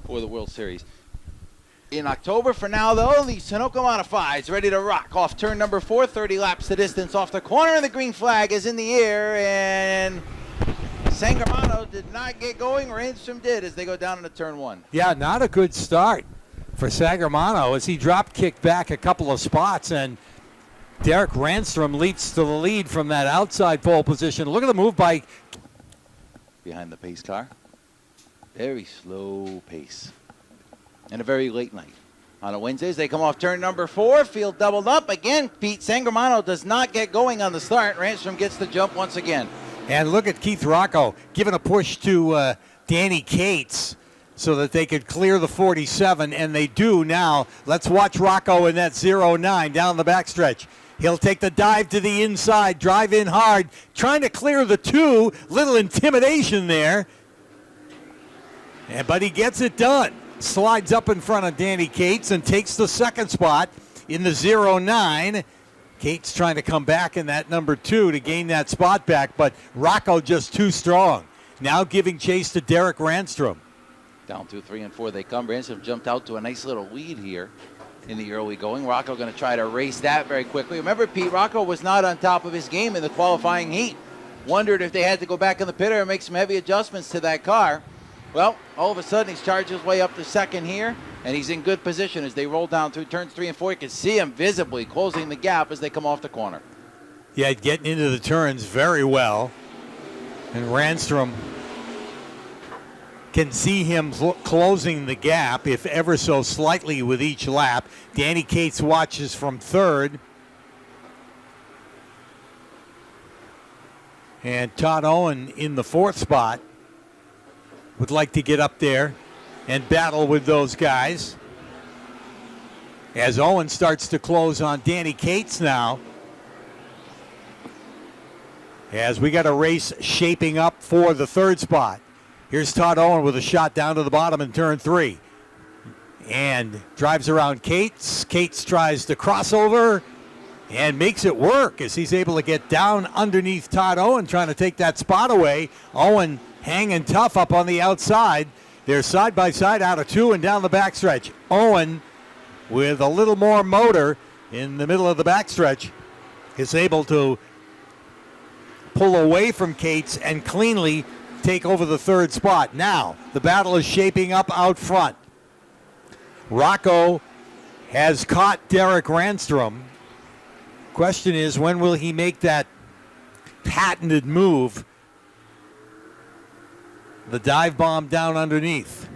for the World Series. In October for now, though, the Sunoco Modifieds ready to rock off turn number 4, 30 laps the distance off the corner, and the green flag is in the air, and Sangermano did not get going. Randstrom did as they go down into turn 1. Yeah, not a good start for Sangermano as he drop kicked back a couple of spots, and Derek Randstrom leaps to the lead from that outside pole position. Look at the move by behind the pace car. Very slow pace. And a very late night. On a Wednesday, they come off turn number 4. Field doubled up. Again, Pete Sangermano does not get going on the start. Randstrom gets the jump once again. And look at Keith Rocco giving a push to Danny Cates so that they could clear the 47, and they do now. Let's watch Rocco in that 0-9 down the backstretch. He'll take the dive to the inside, drive in hard, trying to clear the 2. Little intimidation there. But he gets it done. Slides up in front of Danny Cates and takes the second spot in the 0-9. Cates trying to come back in that number 2 to gain that spot back, but Rocco just too strong. Now giving chase to Derek Randstrom. Down through 3 and 4 they come. Randstrom jumped out to a nice little lead here in the early going. Rocco going to try to race that very quickly. Remember, Pete, Rocco was not on top of his game in the qualifying heat. Wondered if they had to go back in the pit or make some heavy adjustments to that car. Well, all of a sudden, he's charged his way up to second here, and he's in good position as they roll down through turns 3 and 4. You can see him visibly closing the gap as they come off the corner. Yeah, getting into the turns very well. And Randstrom can see him closing the gap, if ever so slightly, with each lap. Danny Cates watches from third. And Todd Owen in the 4th spot. Would like to get up there and battle with those guys. As Owen starts to close on Danny Cates now. As we got a race shaping up for the 3rd spot. Here's Todd Owen with a shot down to the bottom in turn 3. And drives around Cates. Cates tries to crossover and makes it work as he's able to get down underneath Todd Owen, trying to take that spot away. Owen hanging tough up on the outside. They're side by side out of 2 and down the backstretch. Owen, with a little more motor in the middle of the backstretch, is able to pull away from Cates and cleanly take over the 3rd spot. Now, the battle is shaping up out front. Rocco has caught Derek Randstrom. Question is, when will he make that patented move? The dive bomb down underneath.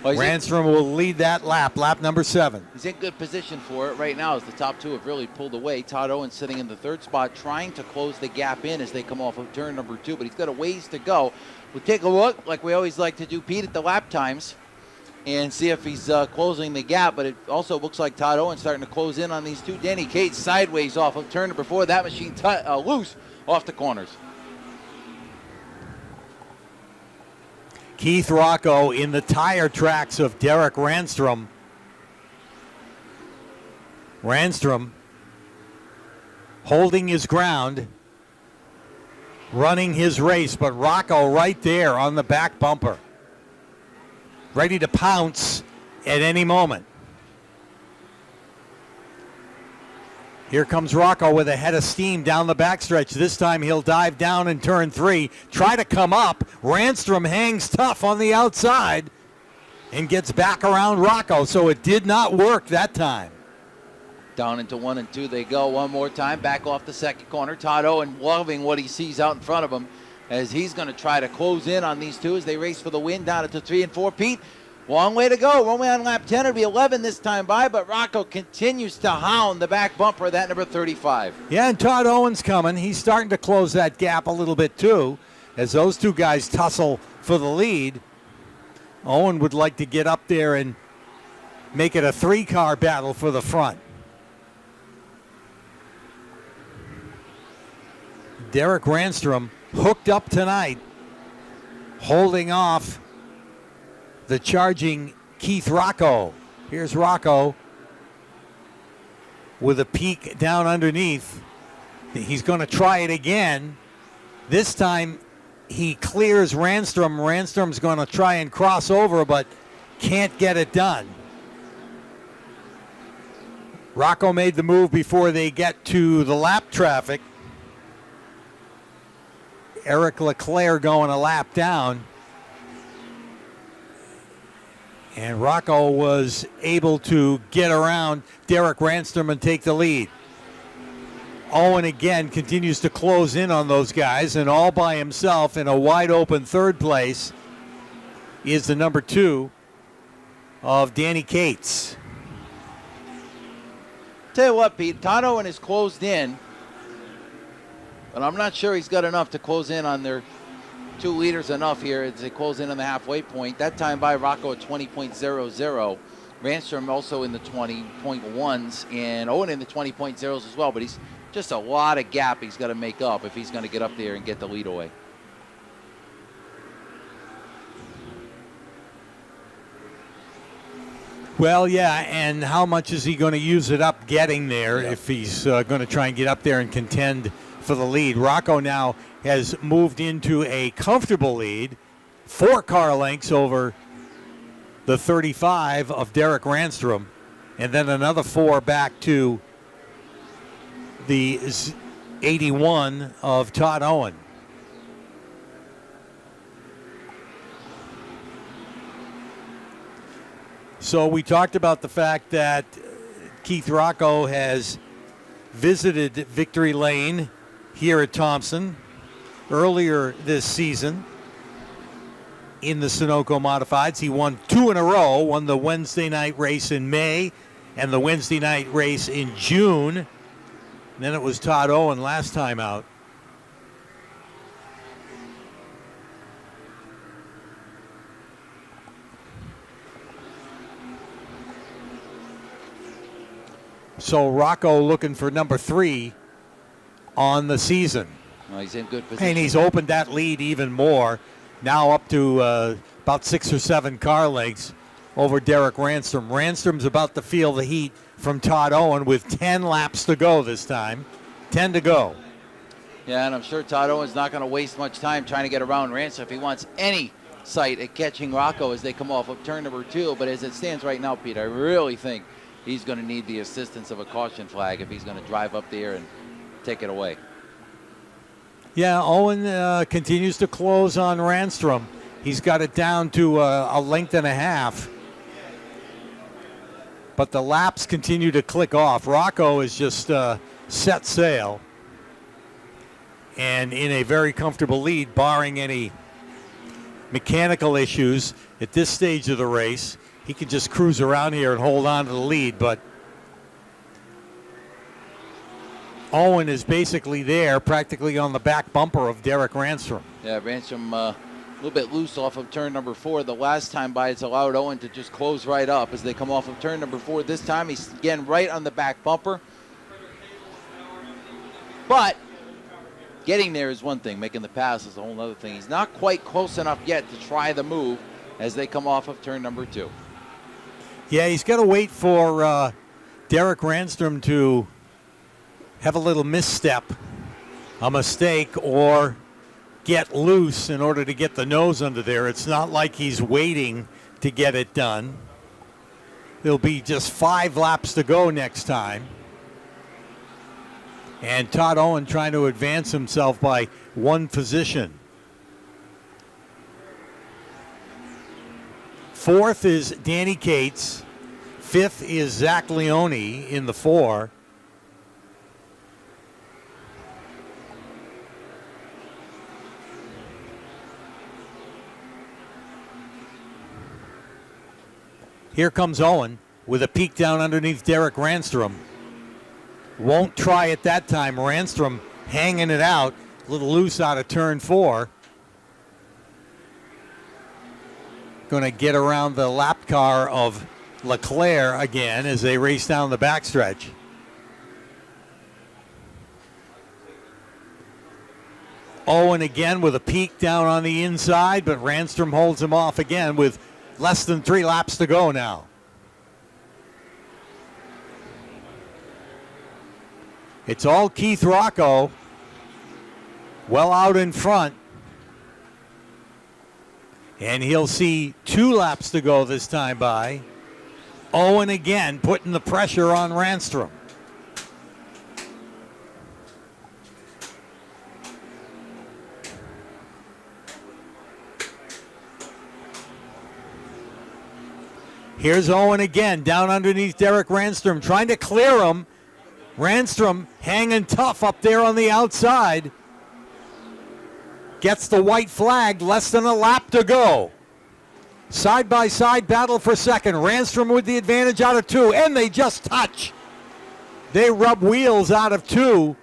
Well, Randstrom will lead that lap number 7. He's in good position for it right now as the top 2 have really pulled away. Todd Owen sitting in the 3rd spot trying to close the gap in as they come off of turn number 2, but he's got a ways to go. We'll take a look, like we always like to do, Pete, at the lap times and see if he's closing the gap, but it also looks like Todd Owen starting to close in on these 2. Danny Cates sideways off of turn number 4. That machine loose off the corners. Keith Rocco in the tire tracks of Derek Randstrom. Randstrom holding his ground, running his race, but Rocco right there on the back bumper, ready to pounce at any moment. Here comes Rocco with a head of steam down the backstretch. This time he'll dive down in turn 3, try to come up. Randstrom hangs tough on the outside and gets back around Rocco, so it did not work that time. Down into 1 and 2 they go one more time, back off the second corner. Todd Owen loving what he sees out in front of him as he's going to try to close in on these 2 as they race for the win down into 3 and 4. Pete, long way to go. We're only on lap 10. It'll be 11 this time by, but Rocco continues to hound the back bumper of that number 35. Yeah, and Todd Owen's coming. He's starting to close that gap a little bit too as those 2 guys tussle for the lead. Owen would like to get up there and make it a 3-car battle for the front. Derek Randstrom hooked up tonight, holding off the charging Keith Rocco. Here's Rocco with a peek down underneath. He's going to try it again. This time he clears Randstrom. Randstrom's going to try and cross over, but can't get it done. Rocco made the move before they get to the lap traffic. Eric Leclerc going a lap down. And Rocco was able to get around Derek Ranstrom and take the lead. Owen again continues to close in on those guys, and all by himself in a wide open third place is the number 2 of Danny Cates. Tell you what, Pete, Todd Owen is closed in, but I'm not sure he's got enough to close in on their 2 leaders enough here as they close in on the halfway point. That time by Rocco at 20.00. Ranstrom also in the 20.1s, and Owen in the 20.0s as well, but he's just a lot of gap he's got to make up if he's going to get up there and get the lead away. Well, yeah, and how much is he going to use it up getting there if he's going to try and get up there and contend for the lead? Rocco now has moved into a comfortable lead, 4 car lengths over the 35 of Derek Ranstrom, and then another 4 back to the 81 of Todd Owen. So we talked about the fact that Keith Rocco has visited Victory Lane here at Thompson earlier this season in the Sunoco Modifieds. He won 2 in a row, won the Wednesday night race in May and the Wednesday night race in June. And then it was Todd Owen last time out. So Rocco looking for number 3 on the season. Well, he's in good position. And he's opened that lead even more, now up to about 6 or 7 car lengths over Derek Ranstrom. Ranstrom's about to feel the heat from Todd Owen with 10 laps to go this time. 10 to go. Yeah, and I'm sure Todd Owen's not going to waste much time trying to get around Ranstrom if he wants any sight at catching Rocco as they come off of turn number 2. But as it stands right now, Pete, I really think he's going to need the assistance of a caution flag if he's going to drive up there and take it away. Yeah, Owen continues to close on Ranstrom. He's got it down to a length and a half. But the laps continue to click off. Rocco is just set sail and in a very comfortable lead, barring any mechanical issues at this stage of the race. He can just cruise around here and hold on to the lead, but Owen is basically there, practically on the back bumper of Derek Ranstrom. Yeah, Ranstrom a little bit loose off of turn number 4. The last time by, it's allowed Owen to just close right up as they come off of turn number 4. This time he's again right on the back bumper. But getting there is one thing. Making the pass is a whole other thing. He's not quite close enough yet to try the move as they come off of turn number 2. Yeah, he's got to wait for Derek Ranstrom to have a little misstep, a mistake, or get loose in order to get the nose under there. It's not like he's waiting to get it done. There'll be just 5 laps to go next time. And Todd Owen trying to advance himself by 1 position. 4th is Danny Cates. 5th is Zach Leone in the 4. Here comes Owen with a peek down underneath Derek Ranstrom. Won't try it that time. Ranstrom hanging it out, a little loose out of turn 4. Going to get around the lap car of Leclerc again as they race down the backstretch. Owen again with a peek down on the inside, but Ranstrom holds him off again with less than 3 laps to go now. It's all Keith Rocco, well out in front. And he'll see 2 laps to go this time by. Owen again putting the pressure on Ranstrom. Here's Owen again, down underneath Derek Ranstrom, trying to clear him. Ranstrom hanging tough up there on the outside. Gets the white flag, less than a lap to go. Side-by-side battle for second. Ranstrom with the advantage out of 2, and they just touch. They rub wheels out of 2,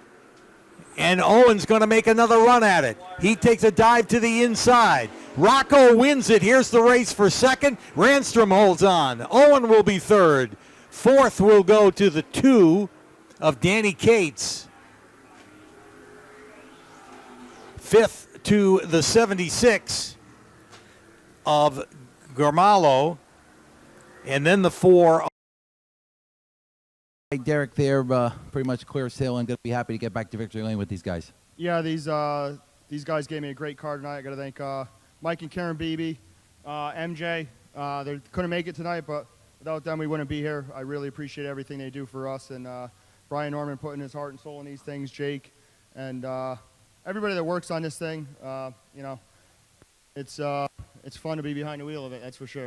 and Owen's going to make another run at it. He takes a dive to the inside. Rocco wins it. Here's the race for second. Ranstrom holds on. Owen will be third. Fourth will go to the 2 of Danny Cates. Fifth to the 76 of Garmalo. And then the 4. Derek there, pretty much clear sailing. Going to be happy to get back to victory lane with these guys. Yeah, these guys gave me a great car tonight. I got to thank Mike and Karen Beebe, MJ. They couldn't make it tonight, but without them, we wouldn't be here. I really appreciate everything they do for us, and Brian Norman putting his heart and soul in these things, Jake, and everybody that works on this thing. You know, it's fun to be behind the wheel of it. That's for sure.